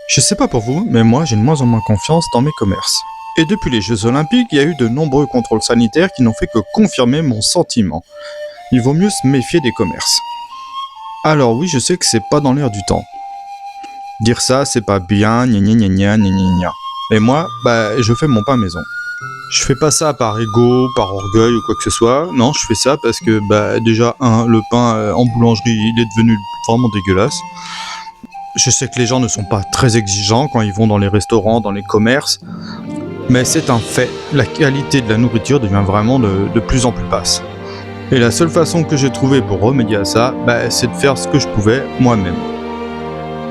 Je sais pas pour vous, mais moi j'ai de moins en moins confiance dans mes commerces. Et depuis les Jeux Olympiques, il y a eu de nombreux contrôles sanitaires qui n'ont fait que confirmer mon sentiment. Il vaut mieux se méfier des commerces. Alors oui, je sais que c'est pas dans l'air du temps. Dire ça, c'est pas bien, gna gna gna gna gna gna gna. Et moi, je fais mon pain maison. Je fais pas ça par ego, par orgueil ou quoi que ce soit. Non, je fais ça parce que, déjà, le pain en boulangerie, il est devenu vraiment dégueulasse. Je sais que les gens ne sont pas très exigeants quand ils vont dans les restaurants, dans les commerces. Mais c'est un fait, la qualité de la nourriture devient vraiment de plus en plus basse. Et la seule façon que j'ai trouvée pour remédier à ça, c'est de faire ce que je pouvais moi-même.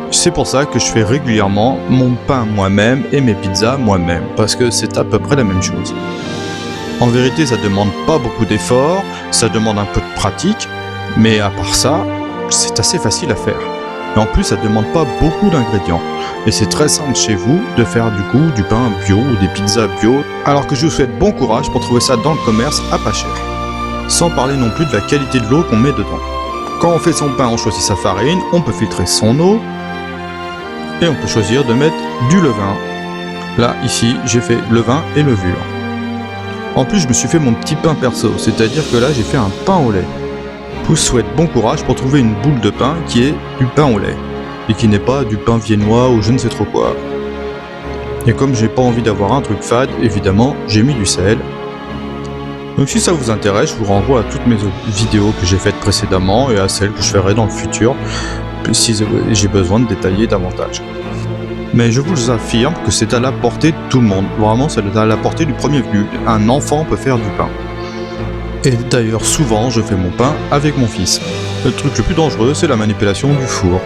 C'est pour ça que je fais régulièrement mon pain moi-même et mes pizzas moi-même, parce que c'est à peu près la même chose. En vérité, ça demande pas beaucoup d'efforts, ça demande un peu de pratique, mais à part ça, c'est assez facile à faire. Et en plus, ça demande pas beaucoup d'ingrédients. Et c'est très simple chez vous de faire du coup du pain bio ou des pizzas bio, alors que je vous souhaite bon courage pour trouver ça dans le commerce à pas cher. Sans parler non plus de la qualité de l'eau qu'on met dedans. Quand on fait son pain, on choisit sa farine, on peut filtrer son eau, et on peut choisir de mettre du levain. Là, ici, j'ai fait levain et levure. En plus, je me suis fait mon petit pain perso, c'est-à-dire que là, j'ai fait un pain au lait. Je vous souhaite bon courage pour trouver une boule de pain qui est du pain au lait, et qui n'est pas du pain viennois ou je ne sais trop quoi. Et comme j'ai pas envie d'avoir un truc fade, évidemment, j'ai mis du sel. Donc si ça vous intéresse, je vous renvoie à toutes mes autres vidéos que j'ai faites précédemment et à celles que je ferai dans le futur, si j'ai besoin de détailler davantage. Mais je vous affirme que c'est à la portée de tout le monde, vraiment c'est à la portée du premier venu, un enfant peut faire du pain. Et d'ailleurs souvent je fais mon pain avec mon fils. Le truc le plus dangereux c'est la manipulation du four.